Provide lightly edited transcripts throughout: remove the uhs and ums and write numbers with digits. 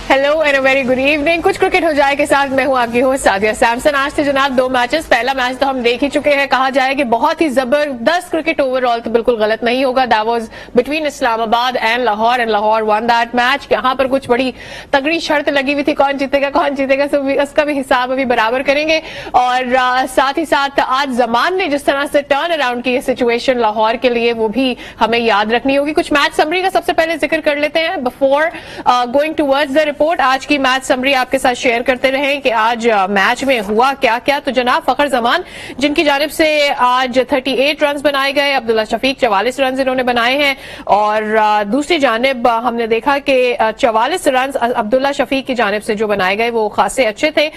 Hello and a very good evening. कुछ cricket हो जाए के साथ मैं हूं आपकी होस्ट सादिया सैमसन। आज थे जनाब 2 मैचेस। पहला मैच तो हम देख ही चुके हैं, कहा जाए कि बहुत ही जबरदस्त क्रिकेट ओवरऑल, तो बिल्कुल गलत नहीं होगा। That was between Islamabad and Lahore one that match. यहां पर कुछ बड़ी तगड़ी शर्त लगी हुई थी, कौन जीतेगा तो उसका भी हिसाब अभी बराबर करेंगे। और साथ ही साथ आज जमान ने जिस तरह से टर्न अराउंड की सिचुएशन लाहौर के लिए, वो भी हमें याद रखनी होगी। कुछ मैच समरी का सबसे पहले जिक्र कर लेते हैं before going towards the report. आज की मैच समरी आपके साथ शेयर करते रहे कि आज मैच में हुआ क्या क्या। तो जनाब फखर जमान, जिनकी जानिब से आज 38 रन बनाए गए, अब्दुल्ला शफीक 44 रन इन्होंने बनाए हैं। और दूसरी जानिब हमने देखा कि 44 रन अब्दुल्ला शफीक की जानिब से जो बनाए गए वो खासे अच्छे थे।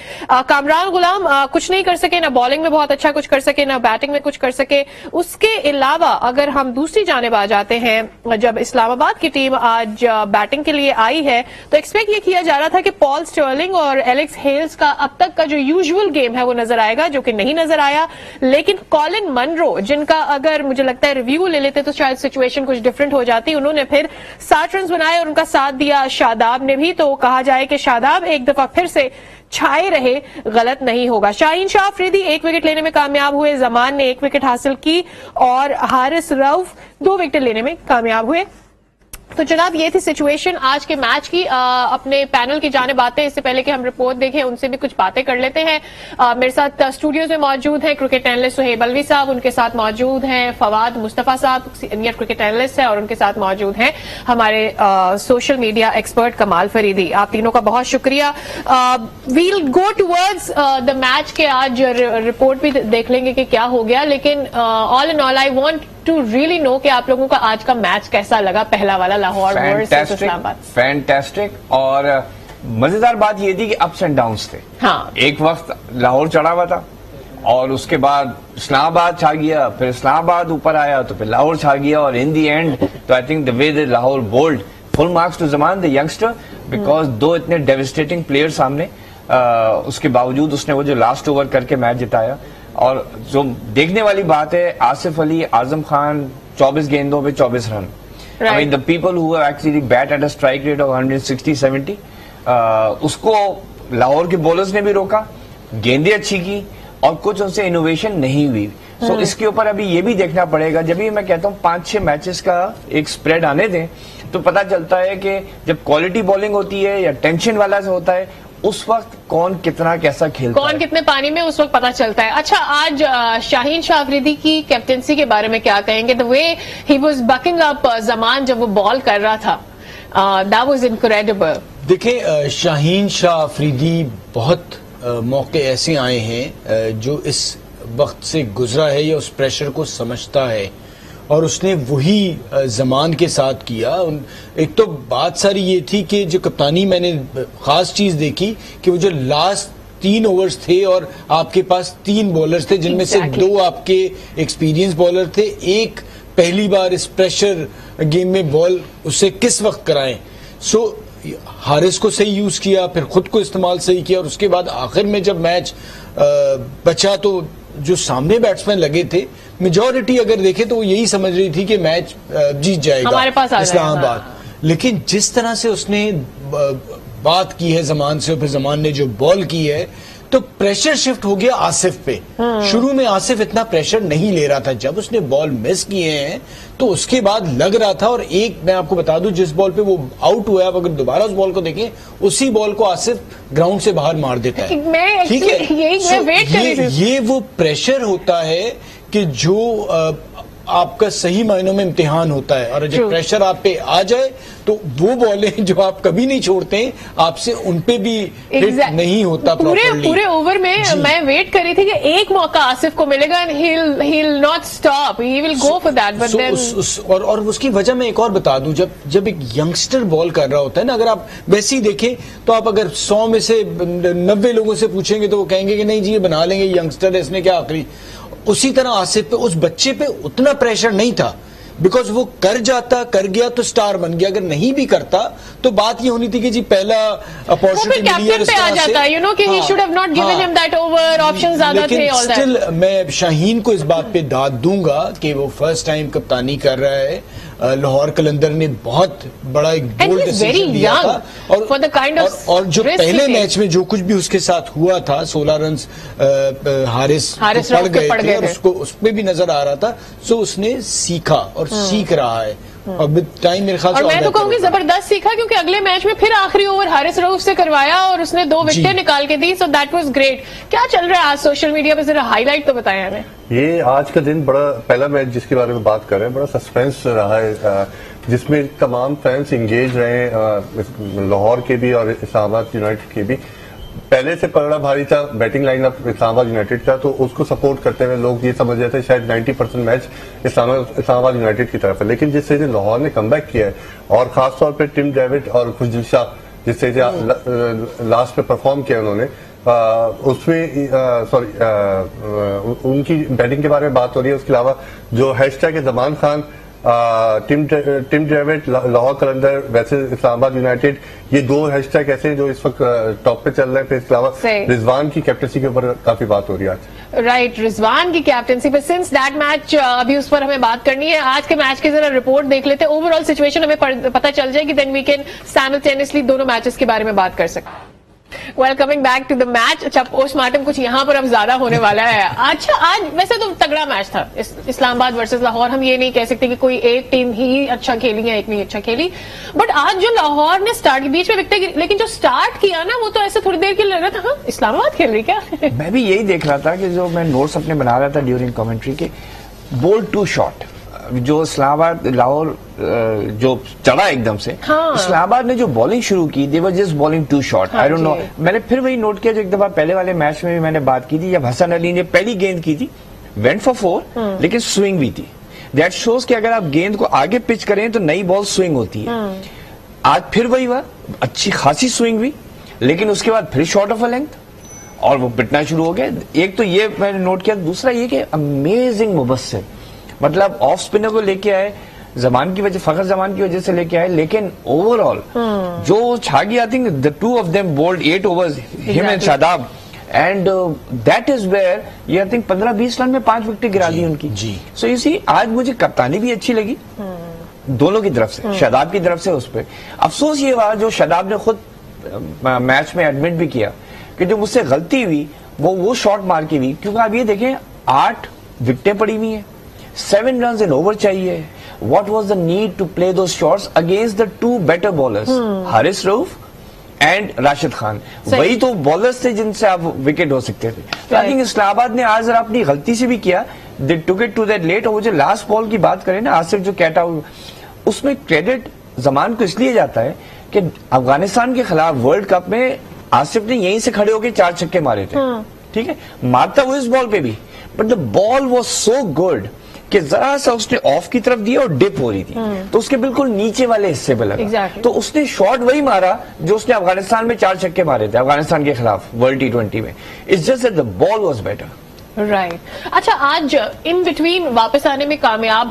कामरान गुलाम कुछ नहीं कर सके, ना बॉलिंग में बहुत अच्छा कुछ कर सके, ना बैटिंग में कुछ कर सके। उसके अलावा अगर हम दूसरी जानिब आ जाते हैं, जब इस्लामाबाद की टीम आज बैटिंग के लिए आई है तो एक्सपेक्ट ये किया जा रहा था कि पॉल स्टर्लिंग और एलेक्स हेल्स का अब तक का जो यूजुअल गेम है वो नजर आएगा, जो कि नहीं नजर आया। लेकिन कॉलिन मनरो, जिनका अगर मुझे लगता है रिव्यू ले लेते तो शायद सिचुएशन कुछ डिफरेंट हो जाती, उन्होंने फिर 60 रन बनाए और उनका साथ दिया शादाब ने भी। तो कहा जाए कि शादाब एक दफा फिर से छाए रहे, गलत नहीं होगा। शाहीन शाह अफरीदी 1 विकेट लेने में कामयाब हुए, जमान ने 1 विकेट हासिल की और हारिस रऊफ 2 विकेट लेने में कामयाब हुए। तो जनाब ये थी सिचुएशन आज के मैच की। अपने पैनल की जानिब आते हैं, इससे पहले कि हम रिपोर्ट देखें उनसे भी कुछ बातें कर लेते हैं। मेरे साथ स्टूडियोज में मौजूद हैं क्रिकेट एनालिस्ट सुहेब अलवी साहब, उनके साथ मौजूद हैं फवाद मुस्तफा साहब, सीनियर क्रिकेट एनालिस्ट हैं, और उनके साथ मौजूद हैं हमारे सोशल मीडिया एक्सपर्ट कमाल फरीदी। आप तीनों का बहुत शुक्रिया। We'll go towards the match के आज रिपोर्ट भी देख लेंगे कि क्या हो गया, लेकिन all in all I want to really know कि आप लोगों का आज का मैच कैसा लगा, पहला वाला लाहौर वर्सेस इस्लामाबाद। फैंटास्टिक। और मजेदार बात ये थी कि अप्स एंड डाउन्स थे। हाँ, एक वक्त लाहौर चढ़ा हुआ था और उसके बाद इस्लामाबाद छा गया, फिर इस्लामाबाद ऊपर आया तो फिर लाहौर छा गया। और इन दी एंड तो I think the way the Lahore bowled, full marks to Zaman the youngster, because दो इतने डेविस्टेटिंग प्लेयर सामने, उसके बावजूद उसने वो जो लास्ट ओवर करके मैच जिताया। और जो देखने वाली बात है, आसिफ अली, आजम खान 24 गेंदों पे 24 run. I mean the people who actually bat at a strike rate of 160-170, उसको लाहौर के बॉलर्स ने भी रोका, गेंदें अच्छी की और कुछ उनसे इनोवेशन नहीं हुई। सो इसके ऊपर अभी ये भी देखना पड़ेगा। जब भी मैं कहता हूँ 5-6 मैचेस का एक स्प्रेड आने दें तो पता चलता है कि जब क्वालिटी बॉलिंग होती है या टेंशन वाला से होता है, उस वक्त कौन कितना कैसा खेलता है, कौन कितने पानी में, उस वक्त पता चलता है। अच्छा, आज शाहीन शाह अफरीदी की कैप्टेंसी के बारे में क्या कहेंगे? The way he was baking up Zaman जब वो बॉल कर रहा था, दैट वाज इनक्रेडिबल। देखिए, शाहीन शाह अफरीदी बहुत मौके ऐसे आए हैं जो इस वक्त से गुजरा है या उस प्रेशर को समझता है, और उसने वही जमान के साथ किया। एक तो बात सारी ये थी कि जो कप्तानी, मैंने खास चीज देखी कि वो जो लास्ट 3 ओवर्स थे और आपके पास 3 बॉलर्स थे, जिनमें से 2 आपके एक्सपीरियंस बॉलर थे, एक पहली बार इस प्रेशर गेम में बॉल उससे किस वक्त कराएं। सो हारिस को सही यूज किया, फिर खुद को इस्तेमाल सही किया, और उसके बाद आखिर में जब मैच बचा तो जो सामने बैट्समैन लगे थे, मेजॉरिटी अगर देखे तो वो यही समझ रही थी कि मैच जीत जाएगा हमारे पास इस्लामाबाद। लेकिन जिस तरह से उसने बात की है जमान से, और फिर जमान ने जो बॉल की है, तो प्रेशर शिफ्ट हो गया आसिफ पे। शुरू में आसिफ इतना प्रेशर नहीं ले रहा था, जब उसने बॉल मिस किए हैं तो उसके बाद लग रहा था। और एक मैं आपको बता दूं, जिस बॉल पे वो आउट हुआ, आप अगर दोबारा उस बॉल को देखें, उसी बॉल को आसिफ ग्राउंड से बाहर मार देता है। ठीक है, ये वो प्रेशर होता है कि जो आपका सही मायनों में इम्तिहान होता है, और जब प्रेशर आप पे आ जाए तो वो बॉलें जो आप कभी नहीं छोड़ते, आपसे उनपे भी हिट नहीं होता पूरे ओवर में। मैं वेट कर रही थी कि एक मौका आसिफ को मिलेगा and he will not stop, he will go for that, but then और उसकी वजह मैं एक और बता दूं, जब एक यंगस्टर बॉल कर रहा होता है ना, अगर आप वैसे ही देखें तो आप अगर 100 में से 90 लोगों से पूछेंगे तो वो कहेंगे कि नहीं जी ये बना लेंगे, यंगस्टर है, इसने क्या आखिरी। उसी तरह आसिफ पे, उस बच्चे पे उतना प्रेशर नहीं था, बिकॉज वो कर गया तो स्टार बन गया। अगर नहीं भी करता तो बात ये होनी थी कि जी पहला अपॉर्चुनिटी मिली है, पे आ जाता, यू नो कि he should have not given him that over, options ज्यादा थे, ऑल दैट। स्टिल मैं शाहीन को इस बात पे दाद दूंगा कि वो फर्स्ट टाइम कप्तानी कर रहा है, लाहौर कलंदर ने बहुत बड़ा एक बोल्ड डिसीजन लिया था और जो पहले मैच में जो कुछ भी उसके साथ हुआ था 16 रन हारिस पड़ गए थे और उसको उसमें भी नजर आ रहा था, सो उसने सीखा और सीख रहा है और विद टाइम मेरे ख्याल से। और मैं तो कहूंगी जबरदस्त सीखा, क्योंकि अगले मैच में फिर आखिरी ओवर हारिस रऊफ से करवाया और उसने 2 विकेटें निकाल के दी, सो दैट वाज ग्रेट। क्या चल रहा है आज सोशल मीडिया पे, जरा हाईलाइट तो बताएं हमें। ये आज का दिन बड़ा, पहला मैच जिसके बारे में बात कर रहे हैं, बड़ा सस्पेंस रहा है, जिसमें तमाम फैंस इंगेज रहे, लाहौर के भी और इस्लामाबाद यूनाइटेड के भी। पहले से पलड़ा भारी था बैटिंग लाइनअप इस्लामाबाद यूनाइटेड का, तो उसको सपोर्ट करते हुए लोग ये समझ रहे थे शायद 90% मैच इस्लामाबाद यूनाइटेड की तरफ है। लेकिन जिस तरह से लाहौर ने कमबैक किया है और खासतौर पर टिम डेविड और खुशदिल शाह जिस तरह से लास्ट पे परफॉर्म किया उन्होंने, उसमें उनकी बैटिंग के बारे में बात हो रही है। उसके अलावा जो हैशटैग है जमान खान, टिम डेविड, लाहौर कलंदर, वैसे इस्लामाबाद यूनाइटेड, ये 2 हैशटैग ऐसे हैं जो इस वक्त टॉप पे चल रहे हैं। फिर इसके अलावा रिजवान की कैप्टनसी के ऊपर काफी बात हो रही है आज। राइट, रिजवान की कैप्टनसी पे सिंस दैट मैच अभी उस पर हमें बात करनी है। आज के मैच की जरा रिपोर्ट देख लेते हैं, ओवरऑल सिचुएशन हमें पता चल जाएगी, देन वी कैन साइमल्टेनियसली दोनों मैचेस के बारे में बात कर सकते हैं। Well, coming back to the match. अच्छा, पोस्टमार्टम कुछ यहाँ पर अब ज्यादा होने वाला है। अच्छा, आज वैसे तो तगड़ा मैच था, इस्लामाबाद वर्सेस लाहौर। हम ये नहीं कह सकते कि कोई एक टीम ही अच्छा खेली या एक नहीं अच्छा खेली, बट आज जो लाहौर ने स्टार्ट, बीच में विकेट, लेकिन जो स्टार्ट किया ना, वो तो ऐसे थोड़ी देर के लिए लग रहा था हाँ इस्लामाबाद खेल रही क्या। मैं भी यही देख रहा था कि जो मैं नोट्स अपने बना रहा था ड्यूरिंग कमेंट्री के, बोल्ड टू शॉट जो इस्लामाबाद लाहौर जो चढ़ा एकदम से, हाँ। इस्लामाबाद ने जो बॉलिंग शुरू की, they were just bowling too short. I don't know, मैंने फिर वही नोट किया जो एक दफा पहले वाले मैच में भी मैंने बात की थी, जब हसन अली ने पहली गेंद की थी, वेंट फॉर 4 लेकिन स्विंग भी थी। दैट शोज कि अगर आप गेंद को आगे पिच करें तो नई बॉल स्विंग होती है। आज फिर वही हुआ, अच्छी खासी स्विंग हुई, लेकिन उसके बाद फिर शॉर्ट ऑफ अ लेंथ और वो पिटना शुरू हो गया। एक तो ये मैंने नोट किया, दूसरा ये कि अमेजिंग मुबस्सिर, मतलब ऑफ स्पिनर को लेके आए, जमान की वजह, फखर जमान की वजह से लेके आए, लेकिन ओवरऑल जो छा गया, I think the 2 of them bowled 8 overs, him and Shadab, and that is where ये आई थिंक 15-20 रन में 5 विकेट गिरा दी उनकी। सो यू सी, आज मुझे कप्तानी भी अच्छी लगी दोनों की तरफ से, शादाब की तरफ से। उस पर अफसोस ये हुआ जो शादाब ने खुद मैच में एडमिट भी किया कि जो मुझसे गलती हुई वो शॉट मार के हुई, क्योंकि आप ये देखें 8 विकेटें पड़ी हुई हैं, 7 runs इन ओवर चाहिए। What was the need to play those shots against the 2 better bowlers, Haris Rauf and Rashid Khan? वही तो बॉलर्स थे जिनसे आप विकेट हो सकते थे। तो आई थिंक इस्लामाबाद ने आज अपनी गलती से भी किया, they took it to that late. और वो जो लास्ट बॉल की बात करें ना, आसिफ जो कैट आउट, उसमें क्रेडिट जमान को इसलिए जाता है कि अफगानिस्तान के खिलाफ वर्ल्ड कप में आसिफ ने यहीं से खड़े होकर 4 छक्के मारे थे। ठीक है, मारता वो इस बॉल पे भी, but the ball was so good कि जरा सा उसने ऑफ की तरफ दिया और डिप हो रही थी, तो उसके बिल्कुल नीचे वाले हिस्से पे लगा। तो उसने शॉट वही मारा जो उसने अफगानिस्तान में 4 छक्के मारे थे अफगानिस्तान के खिलाफ वर्ल्ड T20 में। It's just that the ball was better. Right. अच्छा, आज इन बिटवीन वापस आने में कामयाब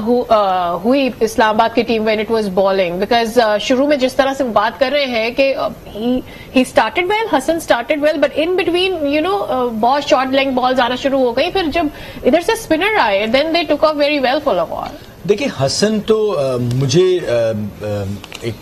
हुई इस्लामाबाद की team when it was bowling, because शुरू में जिस तरह से बात कर रहे हैं कि he started well, Hasan started well, but in between you know बहुत शॉर्ट लेंथ बॉल्स आना शुरू हो गई। फिर जब इधर से स्पिनर आए, then they took off very well for Lahore. देखिए, हसन तो मुझे एक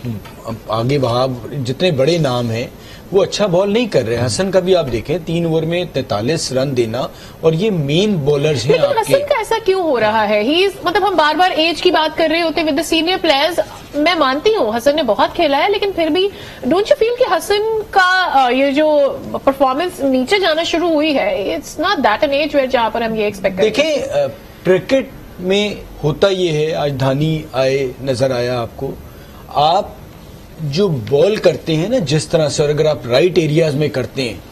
आगे वहां जितने बड़े नाम हैं वो अच्छा बॉल नहीं कर रहे। हसन का भी आप देखें 3 ओवर में 43 रन देना, और ये मेन बॉलर्स हैं आपके। हसन का ऐसा क्यों हो रहा है? मतलब हम बार बार एज की बात कर रहे होते विद द सीनियर प्लेयर्स। मैं मानती हूँ हसन ने बहुत खेला है, लेकिन फिर भी डोंट यू फील कि हसन का ये जो परफॉर्मेंस नीचे जाना शुरू हुई है, it's not that an edge where जहां पर हम ये एक्सपेक्ट करें। देखिए, क्रिकेट में होता ये है, आज धानी आए नजर आया आपको, आप जो बॉल करते हैं ना जिस तरह से, और अगर आप राइट एरियाज में करते हैं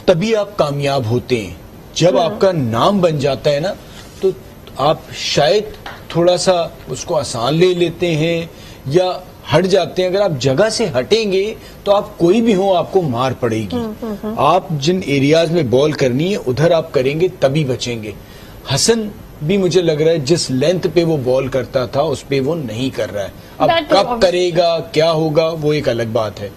तभी आप कामयाब होते हैं। जब आपका नाम बन जाता है ना, तो आप शायद थोड़ा सा उसको आसान ले लेते हैं या हट जाते हैं। अगर आप जगह से हटेंगे तो आप कोई भी हो, आपको मार पड़ेगी। आप जिन एरियाज में बॉल करनी है उधर आप करेंगे तभी बचेंगे। हसन भी मुझे लग रहा है जिस लेंथ पे वो बॉल करता था उस पे वो नहीं कर रहा है। अब कब करेगा, क्या होगा, वो एक अलग बात है।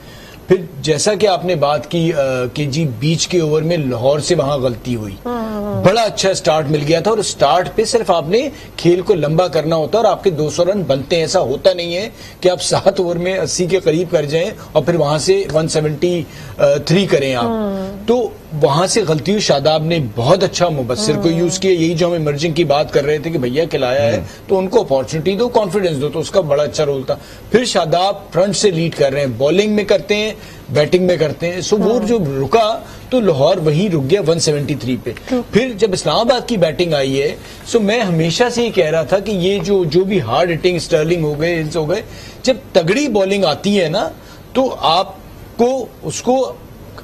फिर जैसा कि आपने बात की कि जी बीच के ओवर में लाहौर से वहां गलती हुई, बड़ा अच्छा स्टार्ट मिल गया था और स्टार्ट पे सिर्फ आपने खेल को लंबा करना होता है और आपके 200 रन बनते हैं। ऐसा होता नहीं है कि आप 7 ओवर में 80 के करीब कर जाएं और फिर वहां से 173 करें आप। तो वहां से गलती हुई, शादाब ने बहुत अच्छा मुबस्सिर को यूज किया। यही जो हम इमर्जिंग की बात कर रहे थे कि भैया खिलाया है तो उनको अपॉर्चुनिटी दो, कॉन्फिडेंस दो, तो उसका बड़ा अच्छा रोल था। फिर शादाब फ्रंट से लीड कर रहे हैं, बॉलिंग में करते हैं, बैटिंग में करते हैं। सो वो जो रुका तो लाहौर वहीं रुक गया 173 पे। फिर जब इस्लामाबाद की बैटिंग आई है, सो मैं हमेशा से ही कह रहा था कि ये जो भी हार्ड हिटिंग स्टर्लिंग हो गए, हिल्स हो गए, जब तगड़ी बॉलिंग आती है ना तो आपको उसको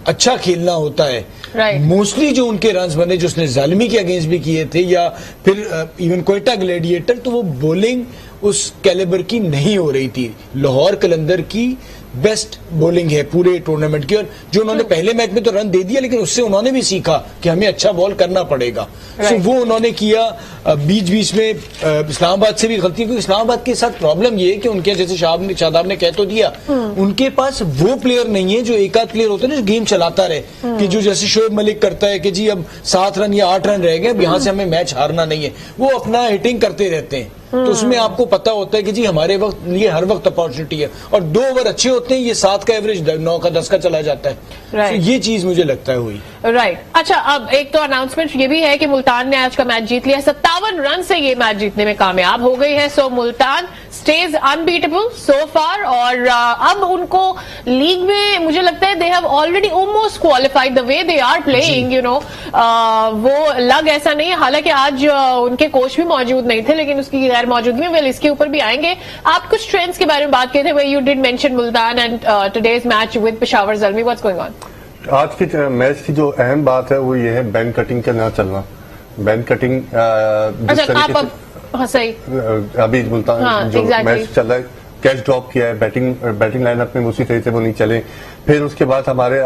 अच्छा खेलना होता है। मोस्टली जो उनके रन्स बने जो उसने जालिमी के अगेंस्ट भी किए थे या फिर इवन कोयटा ग्लैडिएटर, तो वो बॉलिंग उस कैलिबर की नहीं हो रही थी। लाहौर कलंदर की बेस्ट बॉलिंग है पूरे टूर्नामेंट की, और जो उन्होंने पहले मैच में तो रन दे दिया लेकिन उससे उन्होंने भी सीखा कि हमें अच्छा बॉल करना पड़ेगा। सो वो उन्होंने किया। बीच बीच में इस्लामाबाद से भी गलती, क्योंकि इस्लामाबाद के साथ प्रॉब्लम ये है कि उनके जैसे शादाब ने कह तो दिया, उनके पास वो प्लेयर नहीं है जो एक आध प्लेयर होते हैं जो गेम चलाता रहे, कि जो जैसे शोएब मलिक करता है कि जी अब 7 रन या 8 रन रह गए, अब यहां से हमें मैच हारना नहीं है। वो अपना हिटिंग करते रहते हैं, तो उसमें आपको पता होता है कि जी हमारे वक्त ये हर वक्त अपॉर्चुनिटी है, और 2 ओवर अच्छे होते हैं, ये 7 का एवरेज 9 का 10 का चला जाता है। तो ये चीज मुझे लगता है हुई। राइट। अच्छा, अब एक तो अनाउंसमेंट ये भी है कि मुल्तान ने आज का मैच जीत लिया, 57 रन से ये मैच जीतने में कामयाब हो गई है। So Multan stays unbeatable so far, और अब उनको लीग में मुझे लगता है they have already almost qualified the way they are playing, you know. वो लग ऐसा नहीं है, हालांकि आज उनके कोच भी मौजूद नहीं थे, लेकिन उसकी गैर मौजूदगी में वेल इसके ऊपर भी आएंगे। आप कुछ ट्रेंड्स के बारे में बात किए थे, you did mention Multan and today's match with Peshawar Zalmi, what's going on? आज के मैच की जो अहम बात है वो ये है बैंड कटिंग का ना चलना। बैंड कटिंग सही अभी मुल्तान जो मैच चल रहा है, कैच ड्रॉप किया है, बैटिंग लाइनअप में उसी तरह से वो नहीं चले। फिर उसके बाद हमारे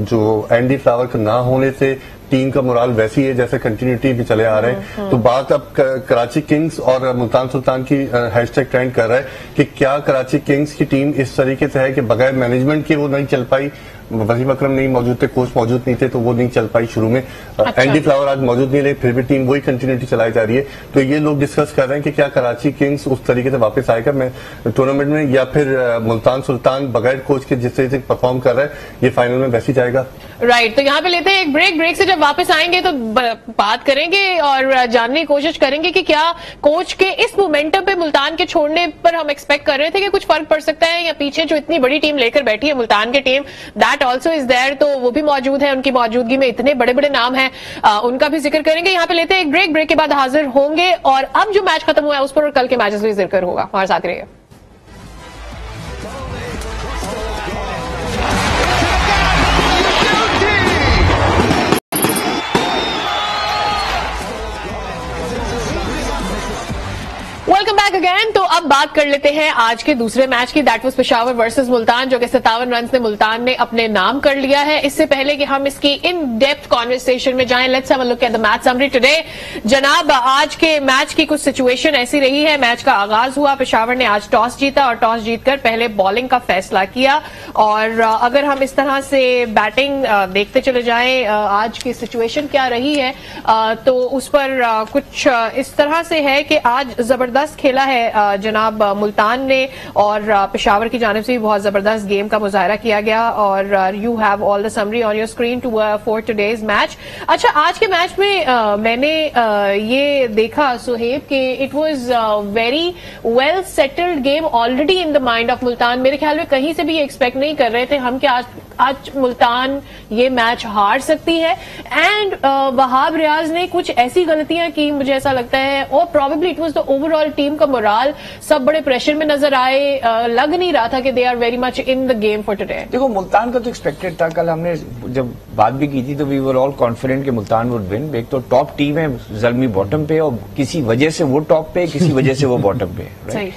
जो एंडी फ्लावर का ना होने से टीम का मोराल वैसी है जैसे कंटिन्यूटी भी चले आ रहे हैं। तो बात अब कराची किंग्स और मुल्तान सुल्तान की हैशटैग ट्रेंड कर रहा है कि क्या कराची किंग्स की टीम इस तरीके से है कि बगैर मैनेजमेंट के वो नहीं चल पाई। वसीम अकरम नहीं मौजूद थे, कोच मौजूद नहीं थे, तो वो नहीं चल पाई शुरू में। अच्छा। एंडी फ्लावर आज मौजूद नहीं रहे, फिर भी टीम वही कंटिन्यूटी चलाई जा रही है। तो ये लोग डिस्कस कर रहे हैं कि क्या कराची किंग्स उस तरीके से वापस आएगा टूर्नामेंट में, या फिर मुल्तान सुल्तान बगैर कोच के जिस तरीके से परफॉर्म कर रहा है ये फाइनल में वैसे जाएगा। राइट। तो यहाँ पे लेते हैं एक ब्रेक से जब वापस आएंगे तो बात करेंगे और जानने की कोशिश करेंगे कि क्या कोच के इस मोमेंटम पे मुल्तान के छोड़ने पर हम एक्सपेक्ट कर रहे थे कि कुछ फर्क पड़ सकता है, या पीछे जो इतनी बड़ी टीम लेकर बैठी है मुल्तान की team, that also is there, तो वो भी मौजूद है। उनकी मौजूदगी में इतने बड़े बड़े नाम हैं, उनका भी जिक्र करेंगे। यहाँ पे लेते हैं एक ब्रेक के बाद हाजिर होंगे, और अब जो मैच खत्म हुआ है उस पर और कल के मैचेस भी जिक्र होगा। हमारे साथ रहिए। Welcome back again. तो अब बात कर लेते हैं आज के दूसरे मैच की, that was Peshawar versus Multan, जो कि 57 रन से मुल्तान ने अपने नाम कर लिया है। इससे पहले कि हम इसकी इन डेप्थ कॉन्वर्सेशन में जाएं, let's have a look at the match summary today. जनाब, आज के मैच की कुछ सिचुएशन ऐसी रही है। मैच का आगाज हुआ, पेशावर ने आज टॉस जीता और टॉस जीतकर पहले बॉलिंग का फैसला किया। और अगर हम इस तरह से बैटिंग देखते चले जाएं, आज की सिचुएशन क्या रही है, तो उस पर कुछ इस तरह से है कि आज जबरदस्त खेला है जनाब मुल्तान ने, और पेशावर की जानिब से भी बहुत जबरदस्त गेम का मुजाहरा किया गया। और you have all the summary on your screen for today's match. अच्छा, आज के मैच में मैंने ये देखा सुहेब कि it was very well settled game already in the mind of Multan. मेरे ख्याल में कहीं से भी ये एक्सपेक्ट नहीं कर रहे थे हम कि आज मुल्तान ये मैच हार सकती है। एंड वहाब रियाज ने कुछ ऐसी गलतियां की, मुझे ऐसा लगता है, और probably it was the overall team का मोराल, सब बड़े प्रेशर में नजर आए, लग नहीं रहा था कि they are very much in the game for today. देखो, मुल्तान का तो एक्सपेक्टेड था। कल हमने जब बात भी की थी तो वी वर ऑल कॉन्फिडेंट कि मुल्तान वुड विन। एक तो टॉप टीम है, ज़ल्मी बॉटम पे, और किसी वजह से वो टॉप पे, किसी वजह से वो बॉटम पे।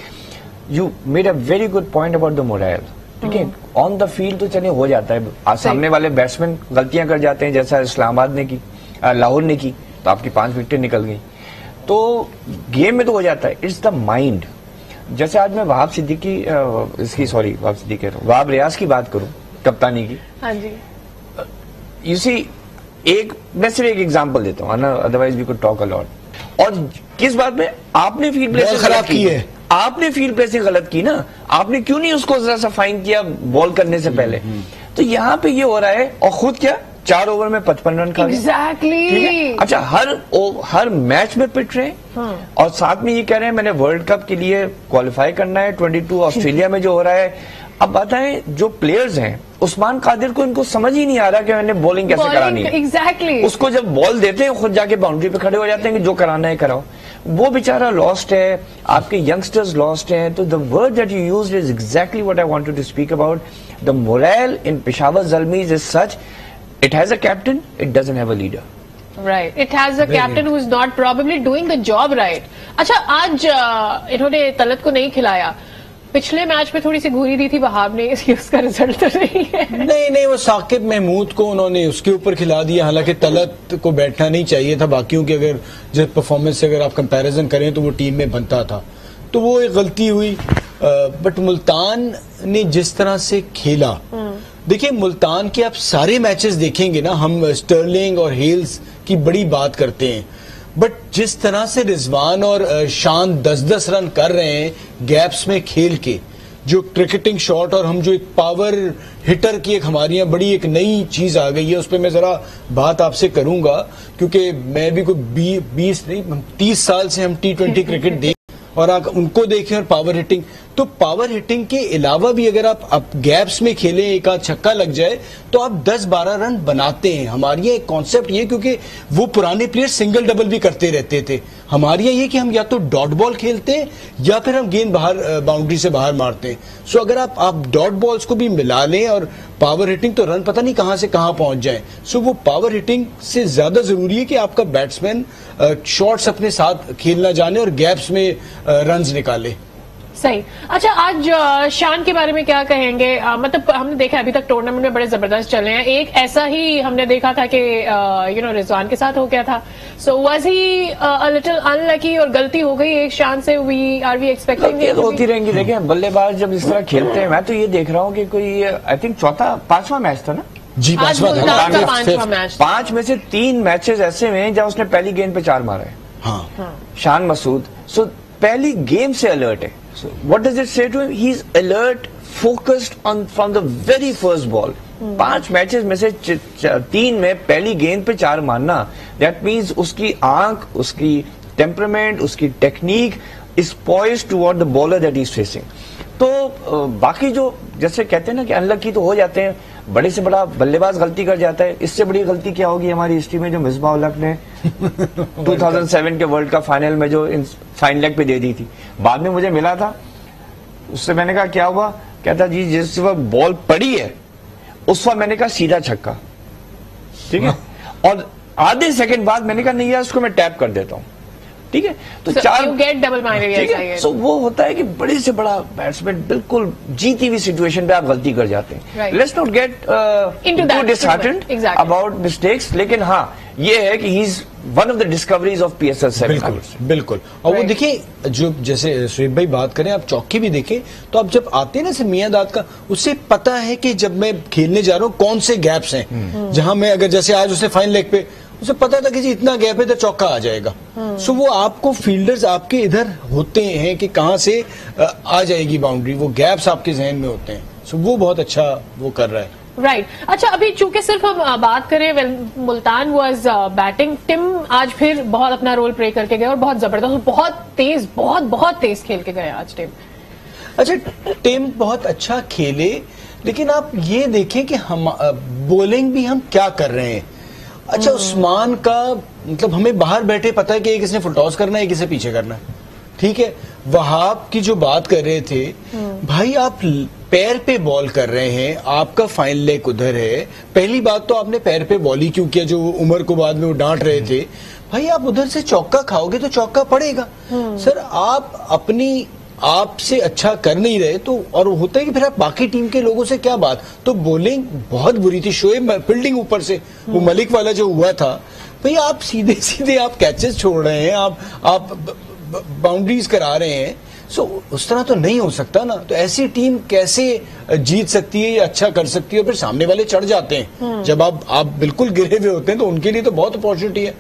You made a very good point about the moral. ठीक है, ऑन द फील्ड तो चलिए हो जाता है, सामने वाले बैट्समैन गलतियां कर जाते हैं, जैसा इस्लामाबाद ने की, लाहौर ने की, तो आपकी 5 विकेटें निकल गई। तो गेम में तो हो जाता है, इट्स द माइंड। जैसे आज मैं वहाब सिद्दीकी वहाब रियाज की बात करूं, कप्तानी की। हाँ जी। यू सी, मैं सिर्फ एक एग्जांपल देता हूं ना, otherwise we could talk a lot. और किस बात में आपने फील्ड प्लेसिंग खराब की है, आपने फील्ड प्लेसिंग गलत की ना, आपने क्यों नहीं उसको जरा सा फाइन किया बॉल करने से पहले? तो यहाँ पे ये हो रहा है, और खुद क्या 4 ओवर में 55 रन खा गए। एग्जैक्टली। अच्छा, हर मैच में पिट रहे हैं, और साथ में ये कह रहे हैं मैंने वर्ल्ड कप के लिए क्वालिफाई करना है 22 ऑस्ट्रेलिया में जो हो रहा है। अब बताएं, जो प्लेयर्स हैं उस्मान कादिर को इनको समझ ही नहीं आ रहा कि मैंने बॉलिंग कैसे करानी है। एग्जैक्टली। उसको जब बॉल देते हैं खुद जाके बाउंड्री पे खड़े हो जाते हैं कि जो कराना है कराओ। वो बेचारा लॉस्ट है, आपके यंगस्टर्स लॉस्ट हैं। तो the word that you used is exactly what I wanted to speak about. The moral in Peshawar Zalmis is such, it has a captain, it doesn't have a leader. Right, it has a captain who is not probably doing the job right. अच्छा, आज इन्होंने तलत को नहीं खिलाया, पिछले match में थोड़ी सी घूरी दी थी वहाब ने, इसलिए उसका रिजल्ट तो नहीं है। नहीं, वो साकिब महमूद को उन्होंने उसके ऊपर खिला दिया, हालांकि तलत को बैठना नहीं चाहिए था। बाकियों की अगर जिस परफॉर्मेंस से अगर आप कंपैरिजन करें तो वो टीम में बनता था, तो वो एक गलती हुई। बट मुल्तान ने जिस तरह से खेला, देखिए मुल्तान के आप सारे मैचेस देखेंगे ना, हम स्टर्लिंग और हेल्स की बड़ी बात करते हैं, बट जिस तरह से रिजवान और शान 10-10 रन कर रहे हैं गैप्स में खेल के, जो क्रिकेटिंग शॉट, और हम जो एक पावर हिटर की एक हमारी यहाँ बड़ी एक नई चीज आ गई है, उस पर मैं जरा बात आपसे करूंगा, क्योंकि मैं भी कोई 30 साल से हम T20 क्रिकेट देख और आप उनको देखें और पावर हिटिंग, तो पावर हिटिंग के अलावा भी अगर आप गैप्स में खेलें, एक आध छक्का लग जाए तो आप 10-12 रन बनाते हैं। हमारी एक कॉन्सेप्ट ये, क्योंकि वो पुराने प्लेयर सिंगल डबल भी करते रहते थे, हमारी ये कि हम या तो डॉट बॉल खेलते हैं या फिर हम गेंद बाहर बाउंड्री से बाहर मारते हैं। सो अगर आप डॉट बॉल्स को भी मिला लें और पावर हिटिंग, तो रन पता नहीं कहां से कहां पहुंच जाए। सो वो पावर हिटिंग से ज्यादा जरूरी है कि आपका बैट्समैन शॉट्स अपने साथ खेलना जाने और गैप्स में रन्स निकाले। सही। अच्छा, आज शान के बारे में क्या कहेंगे? मतलब हमने देखा अभी तक टूर्नामेंट में बड़े जबरदस्त चले हैं, एक ऐसा ही हमने देखा था कि रिजवान के साथ हो गया था। So was he a little unlucky और गलती हो गई एक शान से? आर वी एक्सपेक्टिंग होती रहेंगी। देखिए बल्लेबाज जब इस तरह खेलते हैं, मैं तो ये देख रहा हूँ कि कोई आई थिंक 5वां मैच था ना जी, 5वां मैच। 5 में से 3 मैचेस ऐसे में जब उसने पहली गेंद पे 4 मारा है। हाँ। शान मसूद पहली गेम से अलर्ट है। So what does it say to him? He's alert, focused on from the very first ball. 5 matches में से 3 में पहली गेंद पे 4 मारना, that means उसकी आंख, उसकी टेम्परामेंट, उसकी technique is poised toward the bowler that he's facing. तो बाकी जो जैसे कहते हैं ना कि अनलकी तो हो जाते हैं, बड़े से बड़ा बल्लेबाज गलती कर जाता है। इससे बड़ी गलती क्या होगी हमारी हिस्ट्री में, जो मिसबाह उल हक ने 2007 के वर्ल्ड कप फाइनल में जो फाइन लेग पे दे दी थी। बाद में मुझे मिला था, उससे मैंने कहा क्या हुआ, कहता जी जिस वक्त बॉल पड़ी है उस वक्त मैंने कहा सीधा छक्का, ठीक है, और आधे सेकंड बाद मैंने कहा नहीं यार उसको मैं टैप कर देता हूं, ठीक है। तो 4 गेट डबल मारेंगे। सो वो होता है कि बड़े से बड़ा बैट्समैन बिल्कुल जीती हुई सिचुएशन पे आप गलती कर जाते हैं। Let's not get too disheartened about mistakes, लेकिन हाँ ये है कि he is one of the discoveries of PSL 7। बिल्कुल। और वो देखिए, जो जैसे सुहेब भाई बात करें, आप चौकी भी देखें तो आप जब आते हैं ना मियां दाद का, उससे पता है कि जब मैं खेलने जा रहा हूँ कौन से गैप्स हैं, जहां मैं अगर जैसे आज उसने फाइन लेग पे, उसे पता था कि जी इतना गैप है तो चौका आ जाएगा। सो वो आपको फील्डर्स आपके इधर होते हैं कि कहां से आ जाएगी बाउंड्री, वो गैप्स आपके जहन में होते हैं। सो वो बहुत अच्छा वो कर रहा है। राइट। अच्छा, अभी चूंकि सिर्फ हम बात करें, मुल्तान वाज बैटिंग, टिम आज फिर बहुत अपना रोल प्ले करके गए और बहुत जबरदस्त, बहुत तेज खेल के गए आज टिम। अच्छा, टिम बहुत अच्छा खेले, लेकिन आप ये देखें कि हम बॉलिंग भी हम क्या कर रहे हैं। अच्छा, उस्मान का मतलब हमें बाहर बैठे पता है कि एक इसने फुल टॉस करना है, एक इसे पीछे करना है, ठीक है। वहाब की जो बात कर रहे थे, भाई आप पैर पे बॉल कर रहे हैं, आपका फाइन लेग उधर है। पहली बात तो आपने पैर पे बॉल ही क्यों किया, जो उमर को बाद में वो डांट रहे थे, भाई आप उधर से चौका खाओगे तो चौका पड़ेगा। सर आप अपनी आपसे अच्छा कर नहीं रहे तो, और होता है कि फिर आप बाकी टीम के लोगों से क्या बात। तो बॉलिंग बहुत बुरी थी, शोएब फील्डिंग ऊपर से वो मलिक वाला जो हुआ था, भाई आप सीधे सीधे आप कैचेस छोड़ रहे हैं, आप बाउंड्रीज करा रहे हैं। सो उस तरह तो नहीं हो सकता ना। तो ऐसी टीम कैसे जीत सकती है या अच्छा कर सकती है? फिर सामने वाले चढ़ जाते हैं जब आप बिल्कुल गिरे हुए होते हैं, तो उनके लिए तो बहुत अपॉर्चुनिटी है।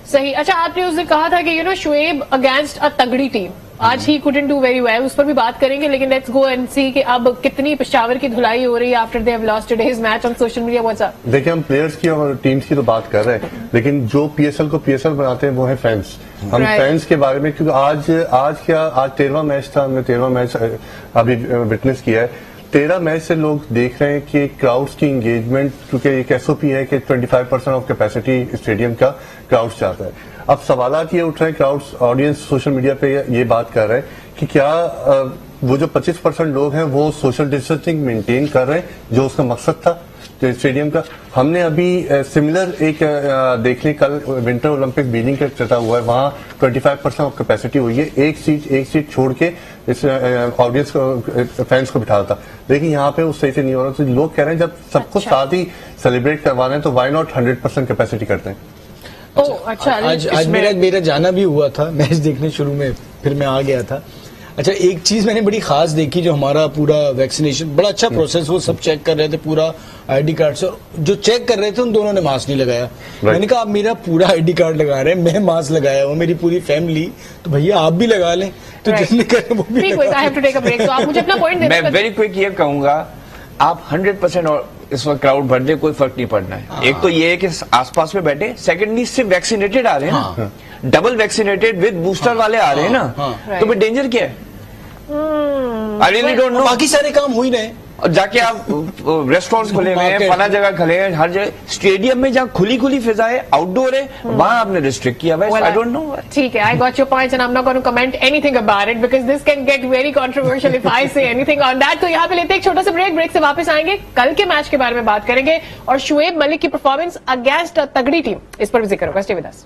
सही। अच्छा, आपने उस दिन कहा था कि शुएब अगेंस्ट अ तगड़ी टीम, आज he couldn't do very well, उस पर भी बात करेंगे, लेकिन लेट्स गो एंड सी कि अब कितनी पेशावर की धुलाई हो रही है after they have lost today's match on social media. WhatsApp देखिए, हम प्लेयर्स की और टीम्स की तो बात कर रहे हैं, लेकिन जो पीएसएल को पीएसएल बनाते हैं वो है फैंस। हम फैंस के बारे में, क्योंकि आज 13वां मैच था, हमने 13वां मैच अभी विटनेस किया है। 13 मैच से लोग देख रहे हैं कि क्राउड्स की एंगेजमेंट, क्योंकि एक एसओपी है कि 25% ऑफ कैपेसिटी स्टेडियम का क्राउड्स चाहता है। अब सवालात ये उठ रहे हैं, क्राउड्स ऑडियंस सोशल मीडिया पे ये बात कर रहे हैं कि क्या वो जो 25% लोग हैं वो सोशल डिस्टेंसिंग मेंटेन कर रहे हैं, जो उसका मकसद था स्टेडियम का। हमने अभी सिमिलर एक देखने, कल विंटर ओलंपिक बीजिंग का चलता हुआ है, वहां 25% ऑफ कैपेसिटी हुई है, एक सीट छोड़ के इस ऑडियंस को, फैंस को बिठा था। लेकिन यहाँ पे उस सही से नहीं हो रहा। तो लोग कह रहे हैं जब सबको साथ ही सेलिब्रेट करवा रहे हैं तो वाई नॉट 100% कैपेसिटी करते हैं। अच्छा, आज मेरा जाना भी हुआ था मैच देखने, शुरू में फिर मैं आ गया था। अच्छा, एक चीज मैंने बड़ी खास देखी, जो हमारा पूरा वैक्सीनेशन, बड़ा अच्छा प्रोसेस, वो सब चेक कर रहे थे पूरा आईडी कार्ड से, जो चेक कर रहे थे उन दोनों ने मास्क नहीं लगाया। मैंने कहा आप मेरा पूरा आईडी कार्ड लगा रहे हैं, मैं मास्क लगाया हूँ, मेरी पूरी फैमिली, तो भैया आप भी लगा लें। तो जिसने कहा वो भी तो आप मुझे अपना पॉइंट मैं वेरी क्विक ये कहूंगा, आप 100% और इस वक्त क्राउड भर दे, कोई फर्क नहीं पड़ना है। एक तो ये है कि आसपास में बैठे, सेकेंडली सिर्फ वैक्सीनेटेड आ रहे हैं ना, डबल वैक्सीनेटेड विद बूस्टर वाले आ रहे हैं ना, तो फिर डेंजर क्या है? I really don't know. बाकी सारे काम हो ही रहे, और जाके आप रेस्टोरेंट्स खुले हुए हैं, फला जगह खुले हैं, हर जगह स्टेडियम में जहाँ खुली फिजा है, आउटडोर है, वहां आपने रिस्ट्रिक्ट किया हुआ है। I don't know. ठीक है, I got your points and I am not going to comment anything about it because this can get very controversial if I say anything on that. तो यहाँ पे लेते हैं एक छोटा सा ब्रेक से वापस आएंगे, कल के मैच के बारे में बात करेंगे और शुएब मलिक की परफॉर्मेंस अगेंस्ट अ तगड़ी टीम, इस पर भी जिक्र होगा। Stay with us.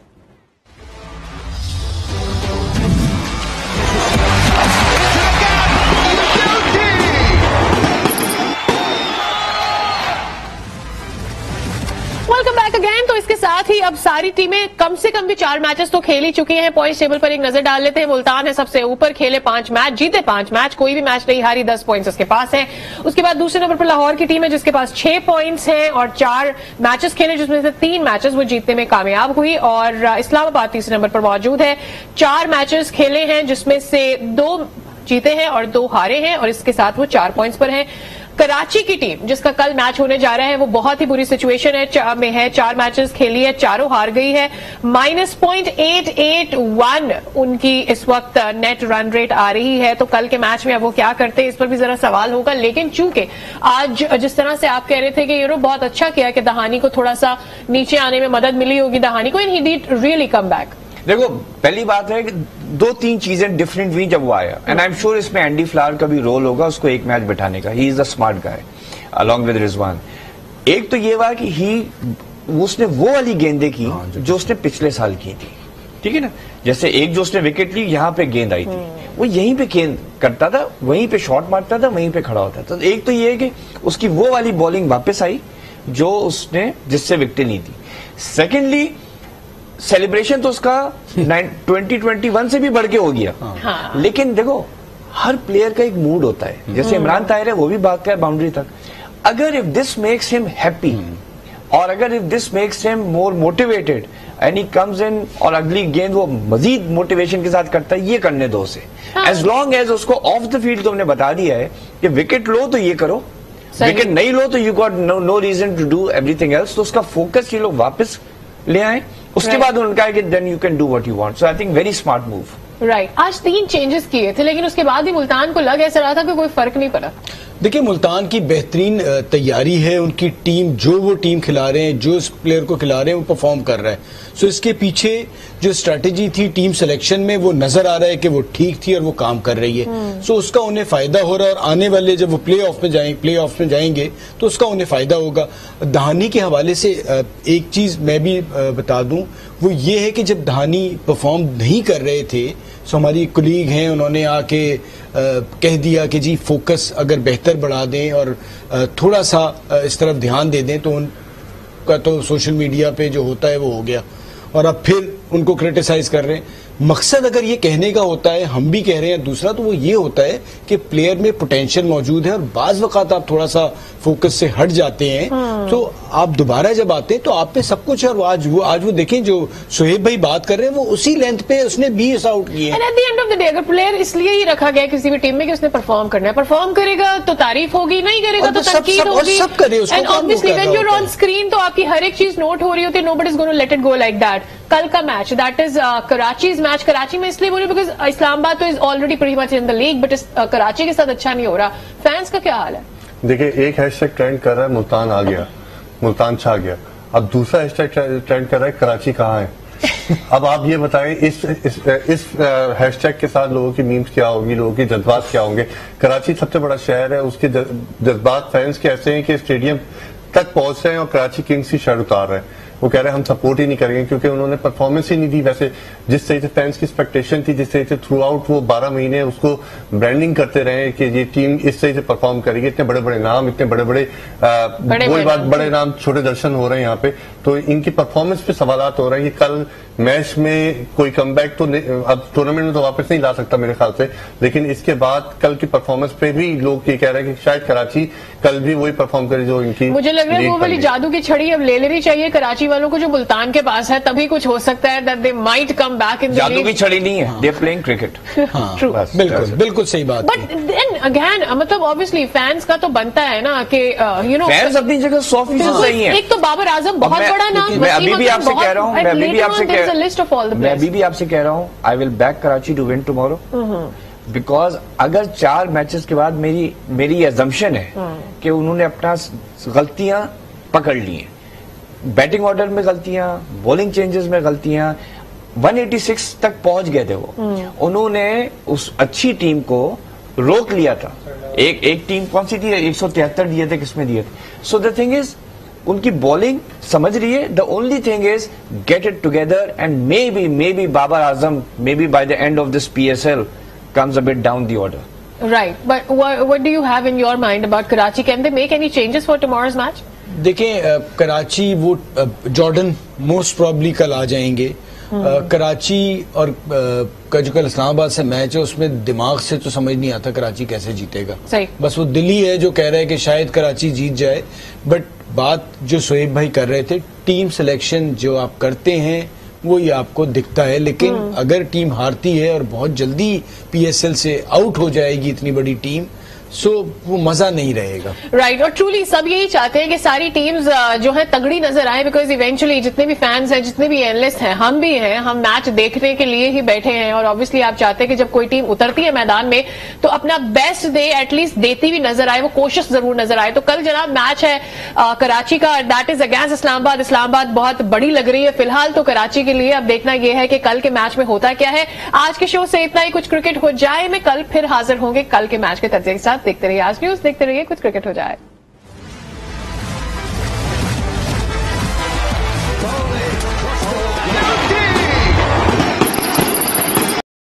Welcome back again. तो इसके साथ ही अब सारी टीमें कम से कम भी 4 मैचेस तो खेल ही चुकी हैं। पॉइंट्स टेबल पर एक नजर डाल लेते हैं। मुल्तान है सबसे ऊपर, खेले 5 मैच, जीते 5 मैच, कोई भी मैच नहीं हारी, 10 पॉइंट्स उसके पास हैं। उसके बाद दूसरे नंबर पर लाहौर की टीम है जिसके पास 6 पॉइंट्स हैं और 4 मैचेस खेले जिसमें से 3 मैचेस वो जीतने में कामयाब हुई। और इस्लामाबाद तीसरे नंबर पर मौजूद है, 4 मैचेस खेले हैं जिसमें से 2 जीते हैं और 2 हारे हैं और इसके साथ वो 4 पॉइंट्स पर है। कराची की टीम जिसका कल मैच होने जा रहा है वो बहुत ही बुरी सिचुएशन है, 4 मैचेस खेली है, 4 हार गई है, -0.881 उनकी इस वक्त नेट रन रेट आ रही है। तो कल के मैच में अब वो क्या करते हैं इस पर भी जरा सवाल होगा। लेकिन चूंकि आज जिस तरह से आप कह रहे थे कि बहुत अच्छा किया कि दहानी को थोड़ा सा नीचे आने में मदद मिली होगी दहानी को, and he did really come back. देखो, पहली बात है कि 2-3 चीजें डिफरेंट हुई जब वो आया, एंड आई एम श्योर इसमें एंडी फ्लावर का भी रोल होगा उसको एक मैच बिठाने का। He is a smart guy along with Rizwan. एक तो ये हुआ कि उसने वो वाली गेंदें की जो उसने पिछले साल की थी, ठीक है ना। जैसे एक जो उसने विकेट ली, यहाँ पे गेंद आई थी, वो यहीं पे गेंद करता था, वहीं पे शॉट मारता था, वहीं पे खड़ा होता था। तो एक तो ये है कि उसकी वो वाली बॉलिंग वापस आई जो उसने जिससे विकेट ली थी। सेकेंडली, सेलिब्रेशन तो उसका 2021 से भी बढ़ के हो गया। हाँ। लेकिन देखो, हर प्लेयर का एक मूड होता है, जैसे इमरान ताहिर है वो भी भाग गया बाउंड्री तक। अगर if this makes him happy और अगर if this makes him more motivated and he comes in और अगली गेंद वो मजीद मोटिवेशन के साथ करता है, ये करने दो उसे। एज लॉन्ग एज उसको ऑफ द फील्ड तुमने बता दिया है कि विकेट लो तो ये करो, विकेट नहीं लो तो you got no reason to do everything else. तो उसका फोकस ये लोग वापस ले आए, उसके बाद उनका है कि then you can do what you want. So I think very smart move. Right. आज 3 चेंजेस किए थे लेकिन उसके बाद ही मुल्तान को लग ऐसा रहा था कि कोई फर्क नहीं पड़ा। देखिए, मुल्तान की बेहतरीन तैयारी है, उनकी टीम जो वो टीम खिला रहे हैं, जो इस प्लेयर को खिला रहे हैं वो परफॉर्म कर रहा है। सो इसके पीछे जो स्ट्रैटेजी थी टीम सिलेक्शन में वो नजर आ रहा है कि वो ठीक थी और वो काम कर रही है। सो उसका उन्हें फायदा हो रहा है और आने वाले जब वो प्ले ऑफ में जाएंगे तो उसका उन्हें फायदा होगा। दहानी के हवाले से एक चीज मैं भी बता दूं, वो ये है कि जब दहानी परफॉर्म नहीं कर रहे थे, सो हमारी कुलीग हैं, उन्होंने आके कह दिया कि जी फोकस अगर बेहतर बढ़ा दें और थोड़ा सा इस तरफ ध्यान दे दें तो उनका तो सोशल मीडिया पे जो होता है वो हो गया और अब फिर उनको क्रिटिसाइज कर रहे हैं। मकसद अगर ये कहने का होता है, हम भी कह रहे हैं दूसरा, तो वो ये होता है कि प्लेयर में पोटेंशियल मौजूद है और बाज वक़ात आप थोड़ा सा फोकस से हट जाते हैं तो आप दोबारा जब आते हैं तो आप पे सब कुछ है। और आज वो देखें जो सोहेब भाई बात कर रहे हैं वो उसी लेंथ पे उसने 20 आउट किए। And at the end of the day अगर प्लेयर इसलिए ही रखा गया किसी भी टीम में कि उसने परफॉर्म करना है, परफॉर्म करेगा तो तारीफ होगी, नहीं करेगा तो तनकीद होगी। सब करे उसको। And obviously when you are on screen तो आपकी हर एक चीज नोट हो रही होती है, nobody is going to let it go like that. कल का match that is Karachi's match, Karachi में इसलिए बोल रही बिकॉज इस्लामाबाद तो is already pretty much in the league, but Karachi के साथ अच्छा नहीं हो रहा। फैंस का क्या हाल है? देखिए, एक हैशटैग ट्रेंड कर रहा है मुल्तान आ गया, मुल्तान छा गया। अब दूसरा हैशटैग ट्रेंड कर रहा है कराची कहाँ है। अब आप ये बताएं इस हैशटैग के साथ लोगों की मीम्स क्या होंगी, लोगों के जज्बात क्या होंगे। कराची सबसे बड़ा शहर है, उसके जज्बात फैंस के ऐसे हैं कि स्टेडियम तक पहुंच रहे हैं और कराची किंग्स की शर्ट उतार रहे हैं। वो कह रहे हैं हम सपोर्ट ही नहीं करेंगे क्योंकि उन्होंने परफॉर्मेंस ही नहीं दी। वैसे जिस तरह से फैंस की एक्सपेक्टेशन थी, जिस तरह से थ्रू आउट वो 12 महीने उसको ब्रांडिंग करते रहे कि ये टीम इस तरह से परफॉर्म करेगी, इतने बड़े बड़े नाम, इतने बड़े बड़े नाम, छोटे दर्शन हो रहे हैं यहाँ पे, तो इनकी परफॉर्मेंस पे सवालात हो रहे हैं कि कल मैच में कोई कमबैक तो अब टूर्नामेंट में तो वापस नहीं ला सकता मेरे ख्याल से, लेकिन इसके बाद कल की परफॉर्मेंस पे भी लोग ये कह रहे हैं कि शायद कराची कल भी वही परफॉर्म करे जो इनकी। मुझे लग रहा है वो वाली जादू की छड़ी अब ले लेनी चाहिए कराची वालों को जो मुल्तान के पास है, तभी कुछ हो सकता है that they might come back in the league. जादू की छड़ी नहीं है, they are playing cricket. True, बिल्कुल सही बात। बट देन अगेन मतलब ऑब्वियसली फैंस का तो बनता है ना कि यू नो फैंस अपनी जगह 100% सही है। एक तो बाबर आजम बहुत बड़ा नाम, मैं अभी भी आपसे कह रहा हूँ, मैं अभी भी आपसे कह रहा हूँ, I will back Karachi to win tomorrow, because अगर 4 मैचेस के बाद मेरी अजम्पशन है कि उन्होंने अपना गलतियां पकड़ ली हैं, बैटिंग ऑर्डर में गलतियां, बॉलिंग चेंजेस में गलतियां, 186 तक पहुंच गए थे वो, उन्होंने उस अच्छी टीम को रोक लिया था। एक टीम कौन सी थी, 173 दिए थे, किसमें दिए थे। सो द थिंग इज उनकी बॉलिंग समझ रही है, the only thing is get it together and maybe Babar Azam maybe by the end of this PSL comes a bit down the order. Right, but what do you have in your mind about Karachi? Can they make any changes for tomorrow's match? देखें, कराची वो Jordan most probably कल आ जाएंगे। कराची और का जो कल इस्लामाबाद से match है उसमें दिमाग से तो समझ नहीं आता कराची कैसे जीतेगा। सही। बस वो दिल्ली है जो कह रहा है कि शायद कराची जीत जाए, बट बात जो सोहेब भाई कर रहे थे, टीम सिलेक्शन जो आप करते हैं वो ये आपको दिखता है, लेकिन अगर टीम हारती है और बहुत जल्दी PSL से आउट हो जाएगी इतनी बड़ी टीम, सो वो मजा नहीं रहेगा। राइट, और ट्रूली सब यही चाहते हैं कि सारी टीम्स जो है तगड़ी नजर आए, बिकॉज इवेंचुअली जितने भी फैंस हैं, जितने भी एनालिस्ट हैं, हम भी हैं, हम मैच देखने के लिए ही बैठे हैं। और ऑब्वियसली आप चाहते हैं कि जब कोई टीम उतरती है मैदान में तो अपना बेस्ट दे, एटलीस्ट देती हुई नजर आए, वो कोशिश जरूर नजर आए। तो कल जनाब मैच है कराची का, that is against Islamabad. Islamabad बहुत बड़ी लग रही है फिलहाल तो कराची के लिए। अब देखना यह है कि कल के मैच में होता क्या है। आज के शो से इतना ही, कुछ क्रिकेट हो जाए में कल फिर हाजिर होंगे कल के मैच के तर्जे के साथ। देखते रहिए आज न्यूज, देखते रहिए कुछ क्रिकेट हो जाए।